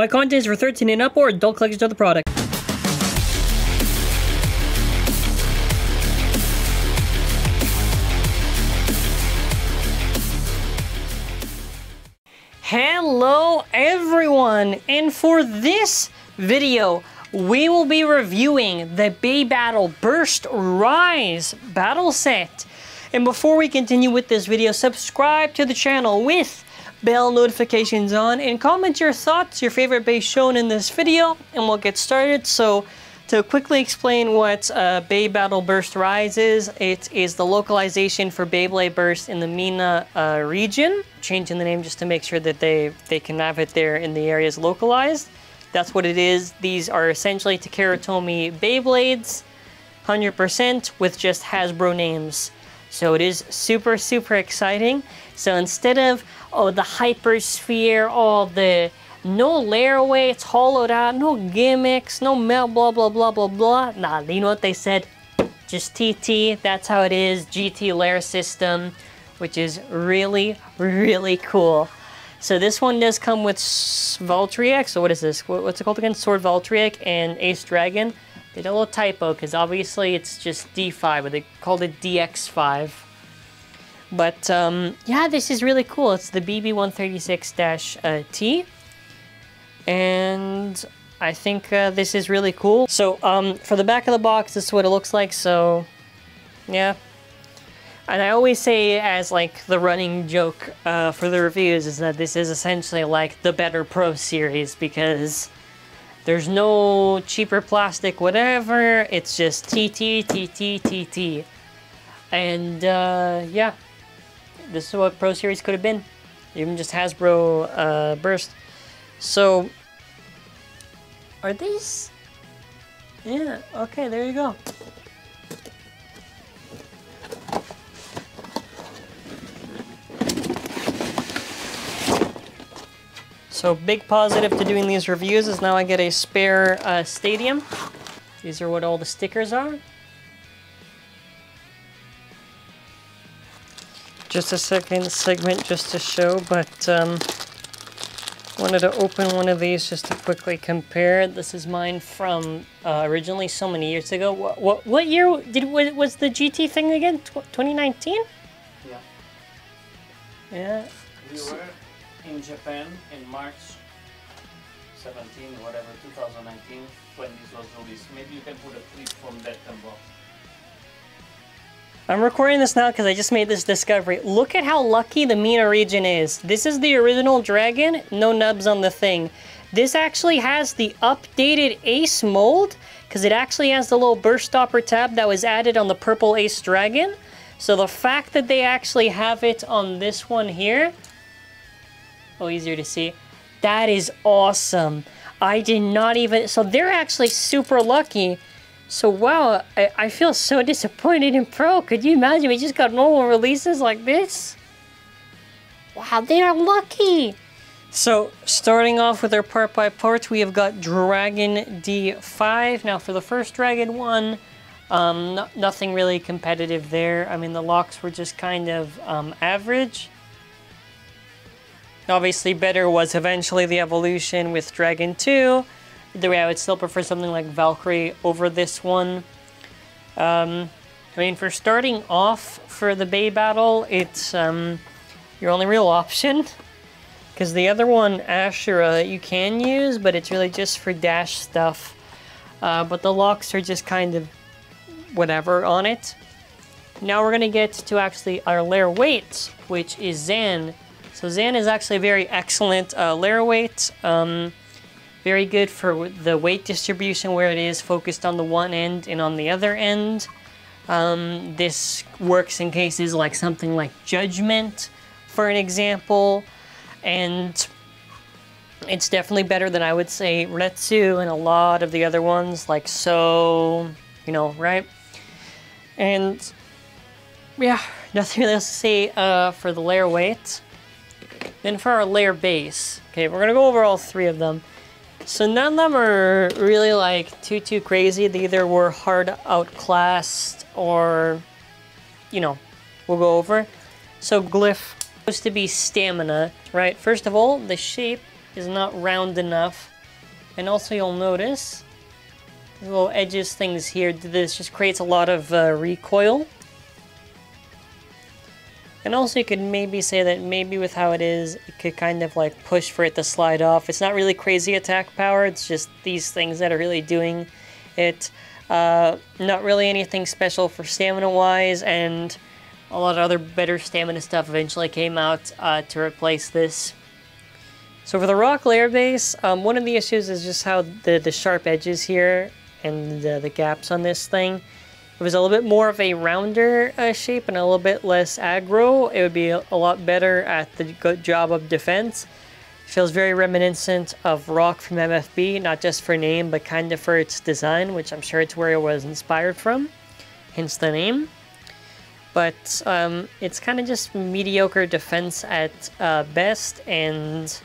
My content is for 13 and up or adult collectors of the product. Hello everyone, and for this video we will be reviewing the BeyBattle Burst Rise battle set. And before we continue with this video, subscribe to the channel with bell notifications on and comment your thoughts, your favorite base shown in this video, and we'll get started. So to quickly explain what BeyBattle Burst Rise is, it is the localization for BeyBlade Burst in the MENA region. Changing the name just to make sure that they can have it there in the areas localized. That's what it is. These are essentially Takara Tomy BeyBlades, 100% with just HASBRO names. So it is super, super exciting. So instead of, oh, the hypersphere, all the no layaway, it's hollowed out, no gimmicks, no melt, blah, blah, blah, blah, blah. Nah, you know what they said? Just TT, that's how it is, GT layer system, which is really, really cool. So this one does come with Valtryek, so what is this? What's it called again? Sword Valtryek and Ace Dragon. They did a little typo, because obviously it's just D5, but they called it DX5. But yeah, this is really cool. It's the BB-136-T. And I think this is really cool. So for the back of the box, this is what it looks like. So yeah. And I always say as like the running joke for the reviews is that this is essentially like the better Pro series, because there's no cheaper plastic, whatever. It's just TT, TT, TT. And yeah, this is what Pro Series could have been. Even just HASBRO Burst. So, are these? Yeah, okay, there you go. So, big positive to doing these reviews is now I get a spare stadium. These are what all the stickers are. Just a second segment just to show, but wanted to open one of these just to quickly compare. This is mine from originally so many years ago. What year was the GT thing again? 2019? Yeah. Yeah. We were in Japan in March 17, whatever, 2019, when this was released. Maybe you can put a clip from that combo. I'm recording this now because I just made this discovery. Look at how lucky the MENA region is. This is the original Dragon, no nubs on the thing. This actually has the updated Ace mold, because it actually has the little burst stopper tab that was added on the purple Ace Dragon. So the fact that they actually have it on this one here, oh, easier to see, that is awesome. I did not even, so they're actually super lucky. So wow, I feel so disappointed in Pro. Could you imagine we just got normal releases like this? Wow, they are lucky. So starting off with our part by part, we have got Dragon D5. Now for the first Dragon one, nothing really competitive there. I mean, the locks were just kind of average. Obviously better was eventually the evolution with Dragon 2. Either way, I would still prefer something like Valkyrie over this one. I mean, for starting off for the BeyBattle, it's your only real option. Because the other one, Ashura, you can use, but it's really just for dash stuff. But the locks are just kind of whatever on it. Now we're going to get to actually our layer weight, which is Zan. So Zan is actually a very excellent layer weight. Very good for the weight distribution where it is focused on the one end and on the other end. This works in cases like something like Judgment, for an example. And it's definitely better than, I would say, Retsu and a lot of the other ones, like So, you know, right? And yeah, nothing else to say for the layer weight. Then for our layer base, okay, we're gonna go over all three of them. So none of them are really like too crazy. They either were hard outclassed or, you know, we'll go over. So Glyph supposed to be stamina, right? First of all, the shape is not round enough. And also you'll notice the little edges things here. This just creates a lot of recoil. And also you could maybe say that maybe with how it is, it could kind of like push for it to slide off. It's not really crazy attack power, it's just these things that are really doing it. Not really anything special for stamina wise, and a lot of other better stamina stuff eventually came out to replace this. So for the rock layer base, one of the issues is just how the sharp edges here and the gaps on this thing. If it was a little bit more of a rounder shape and a little bit less aggro, it would be a lot better at the good job of defense. It feels very reminiscent of Rock from MFB, not just for name, but kind of for its design, which I'm sure it's where it was inspired from, hence the name. But it's kind of just mediocre defense at best, and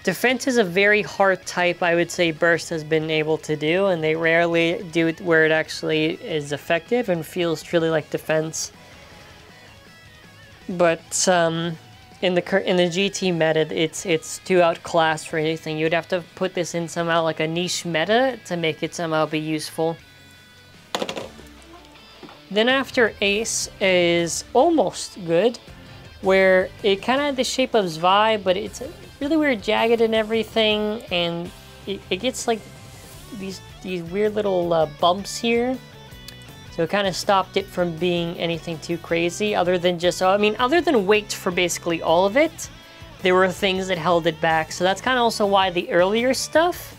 defense is a very hard type, I would say, Burst has been able to do, and they rarely do it where it actually is effective and feels truly like defense. But in the GT meta, it's too outclassed for anything. You'd have to put this in somehow like a niche meta to make it somehow be useful. Then after Ace is almost good, where it kind of had the shape of Zwei, but it's really weird, jagged and everything, and it gets like these weird little bumps here. So it kind of stopped it from being anything too crazy, other than just, I mean, other than weight for basically all of it, there were things that held it back. So that's kind of also why the earlier stuff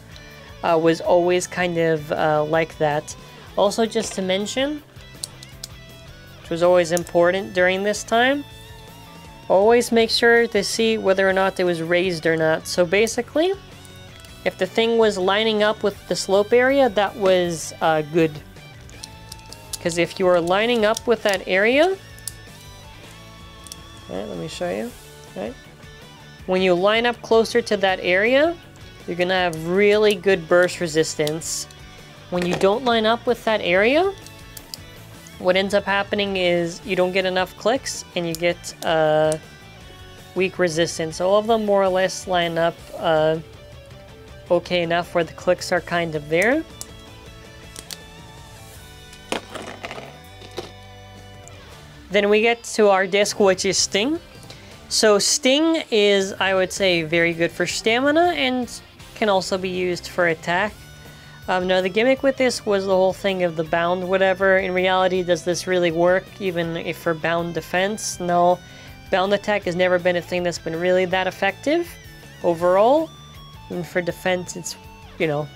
was always kind of like that. Also, just to mention, which was always important during this time, always make sure to see whether or not it was raised or not. So basically, if the thing was lining up with the slope area, that was good. Because if you are lining up with that area, let me show you. Okay. When you line up closer to that area, you're gonna have really good burst resistance. When you don't line up with that area, what ends up happening is you don't get enough clicks and you get weak resistance. All of them more or less line up okay enough where the clicks are kind of there. Then we get to our disc, which is Sting. So Sting is, I would say, very good for stamina and can also be used for attack. Now the gimmick with this was the whole thing of the bound whatever. In reality, does this really work even if for bound defense? No. Bound attack has never been a thing that's been really that effective overall. And for defense, it's, you know,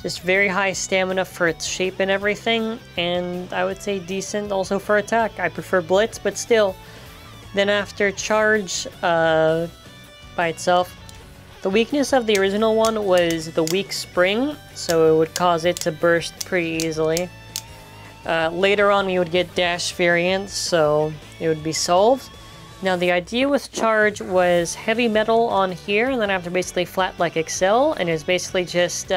just very high stamina for its shape and everything. And I would say decent also for attack. I prefer Blitz, but still. Then after Charge by itself, the weakness of the original one was the weak spring, so it would cause it to burst pretty easily. Later on we would get dash variants, so it would be solved. Now the idea with Charge was heavy metal on here, and then after basically flat like Excel, and it's basically just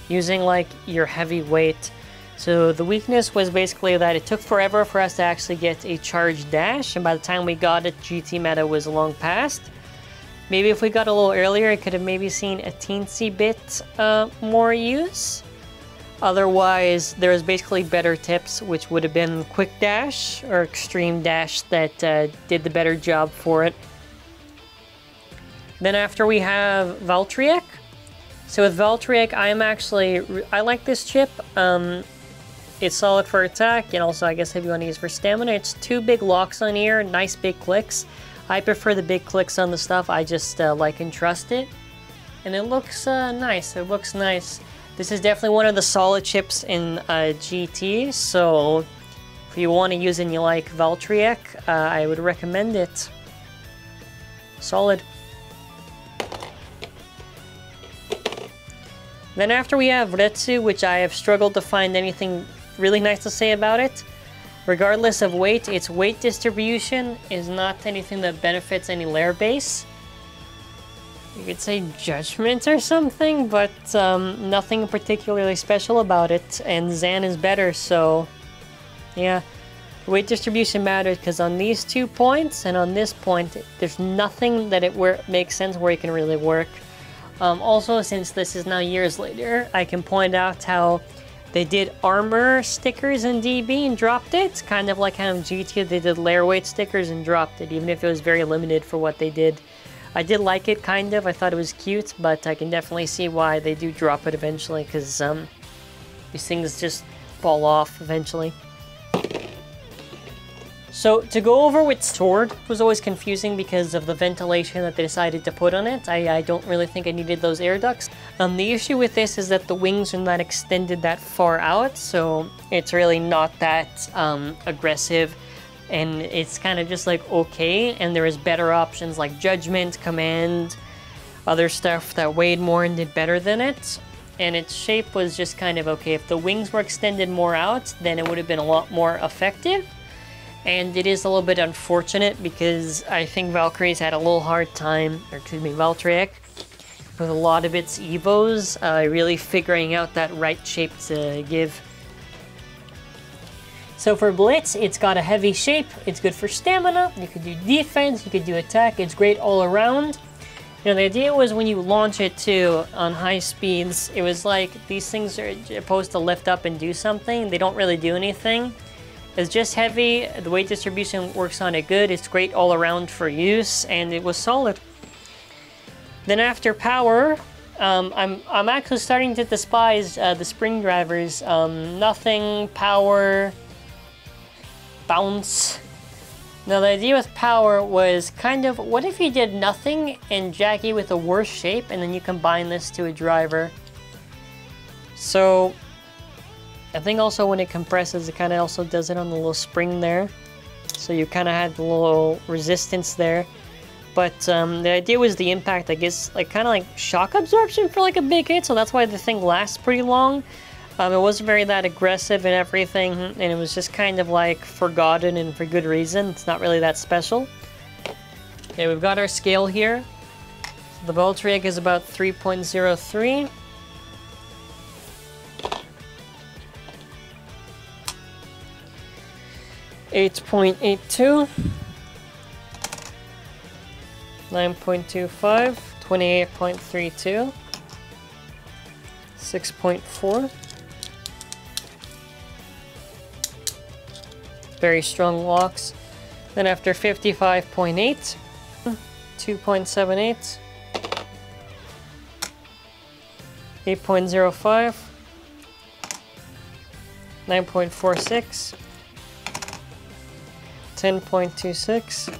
using like your heavy weight. So the weakness was basically that it took forever for us to actually get a Charge dash, and by the time we got it, GT meta was long past. Maybe if we got a little earlier, it could have maybe seen a teensy bit more use. Otherwise, there was basically better tips, which would have been Quick Dash or Extreme Dash that did the better job for it. Then after we have Valtryek. So with Valtryek, I like this chip. It's solid for attack, and also I guess if you want to use for stamina, it's 2 big locks on here, nice big clicks. I prefer the big clicks on the stuff. I just like and trust it. And it looks nice. It looks nice. This is definitely one of the solid chips in GT. So if you want to use it and you like Valtryek, I would recommend it. Solid. Then after we have Retsu, which I have struggled to find anything really nice to say about it. Regardless of weight, its weight distribution is not anything that benefits any layer base. You could say Judgment or something, but nothing particularly special about it, and Zan is better, so yeah. The weight distribution matters because on these 2 points and on this point, there's nothing that makes sense where it can really work. Also, since this is now years later, I can point out how they did armor stickers in DB and dropped it. Kind of like how in GTA they did layer weight stickers and dropped it, even if it was very limited for what they did. I did like it, kind of. I thought it was cute, but I can definitely see why they do drop it eventually, because these things just fall off eventually. So, to go over with sword was always confusing because of the ventilation that they decided to put on it. I don't really think I needed those air ducts. The issue with this is that the wings are not extended that far out, so it's really not that aggressive. And it's kind of just like okay, and there is better options like Judgment, Command, other stuff that weighed more and did better than it. And its shape was just kind of okay. If the wings were extended more out, then it would have been a lot more effective. And it is a little bit unfortunate because I think Valkyrie's had a little hard time, or excuse me, Valtryek, with a lot of its Evos, really figuring out that right shape to give. So for Blitz, it's got a heavy shape, it's good for stamina, you could do defense, you could do attack, it's great all around. You know, the idea was when you launch it too, on high speeds, it was like, these things are supposed to lift up and do something, they don't really do anything. It's just heavy, the weight distribution works on it good, it's great all around for use, and it was solid. Then after power, I'm actually starting to despise the spring drivers. Nothing, power, bounce. Now the idea with power was kind of, what if you did nothing and Jackie with a worse shape and then you combine this to a driver? So I think also when it compresses, it kind of also does it on the little spring there. So you kind of had the little resistance there. But the idea was the impact, I guess, like kind of like shock absorption for like a big hit. So that's why the thing lasts pretty long. It wasn't very that aggressive and everything, and it was just kind of like forgotten and for good reason. It's not really that special. Okay, we've got our scale here. So the Valtryek is about 3.03. $8.82. 9.25. 28.32. 6.4. Very strong locks. Then after 55.8, 2.78, 8.05, 9.46, 10.26,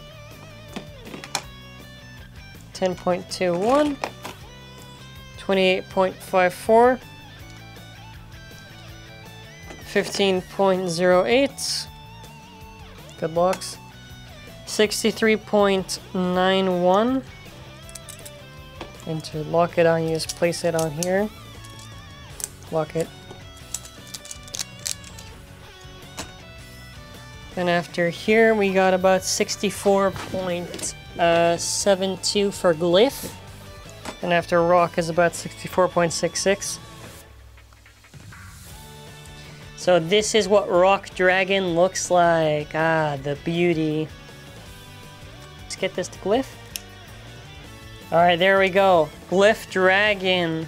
10.21, 28.54, 15.08, good locks, 63.91, and to lock it on, you just place it on here, lock it. And after here, we got about 64.72 for Glyph, and after Rock is about 64.66. So this is what Rock Dragon looks like. Ah, the beauty. Let's get this to Glyph. Alright, there we go. Glyph Dragon.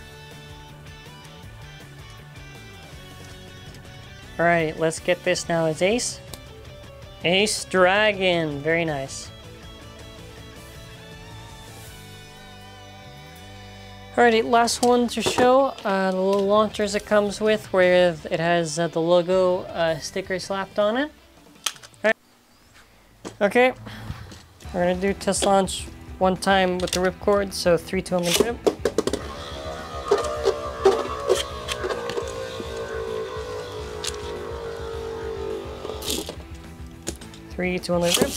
Alright, let's get this now as Ace. Ace Dragon. Very nice. Alrighty, last one to show, the little launchers it comes with, where it has the logo sticker slapped on it. All right. Okay, we're gonna do test launch one time with the ripcord, so 3, 2, 1, rip. 3, 2, 1, rip.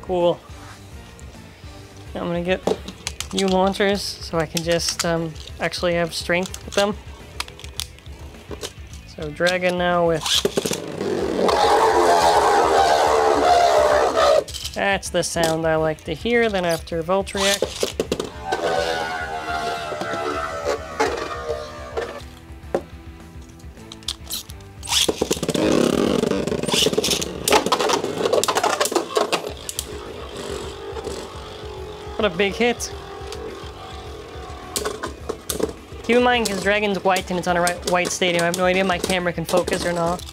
Cool. Now I'm gonna get new launchers so I can just actually have strength with them. So Dragon now with... That's the sound I like to hear. Then after Valtryek. What a big hit. Keep in mind, because Dragon's white and it's on a white stadium, I have no idea if my camera can focus or not.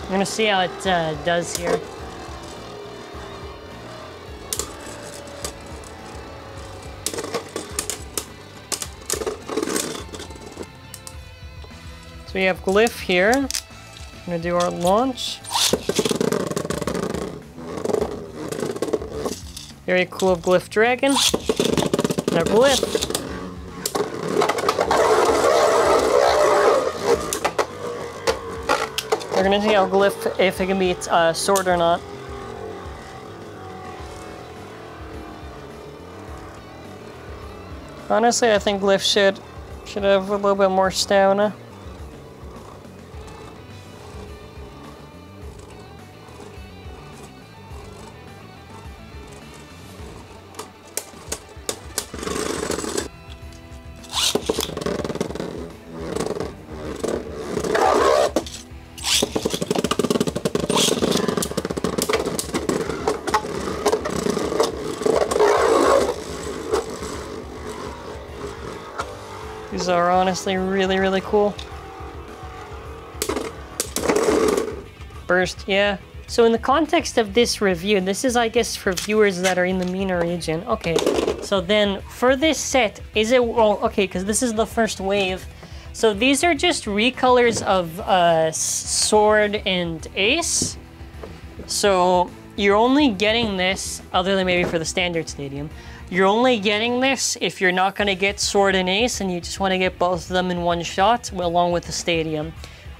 I'm gonna see how it does here. So we have Glyph here. I'm gonna do our launch. Very cool Glyph Dragon. Now Glyph. We're gonna see how Glyph, if it can beat Sword or not. Honestly, I think Glyph should have a little bit more stamina. These are honestly really, really cool. Burst, yeah. So in the context of this review, this is, I guess, for viewers that are in the MENA region. Okay, so then for this set, is it, well, okay, because this is the first wave. So these are just recolors of Sword and Ace. So you're only getting this, other than maybe for the standard stadium, you're only getting this if you're not going to get Sword and Ace and you just want to get both of them in one shot along with the stadium.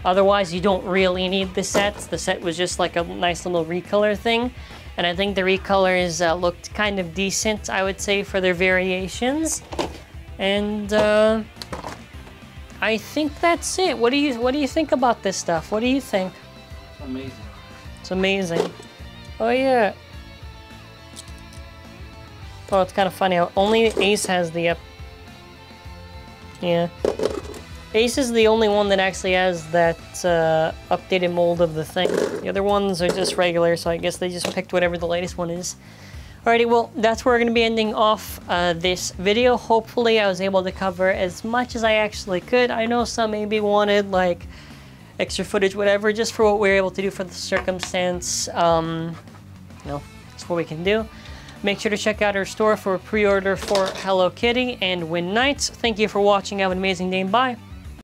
Otherwise, you don't really need the set. The set was just like a nice little recolor thing. And I think the recolors looked kind of decent, I would say, for their variations. And I think that's it. What do you think about this stuff? What do you think? It's amazing. It's amazing. Oh yeah. Oh, it's kind of funny. Only Ace has the yeah. Ace is the only one that actually has that updated mold of the thing. The other ones are just regular, so I guess they just picked whatever the latest one is. Alrighty, well, that's where we're going to be ending off this video. Hopefully I was able to cover as much as I actually could. I know some maybe wanted, like, extra footage, whatever, just for what we were able to do for the circumstance. You know, that's what we can do. Make sure to check out our store for a pre-order for Hello Kitty and Win Nights. Thank you for watching. Have an amazing day and bye.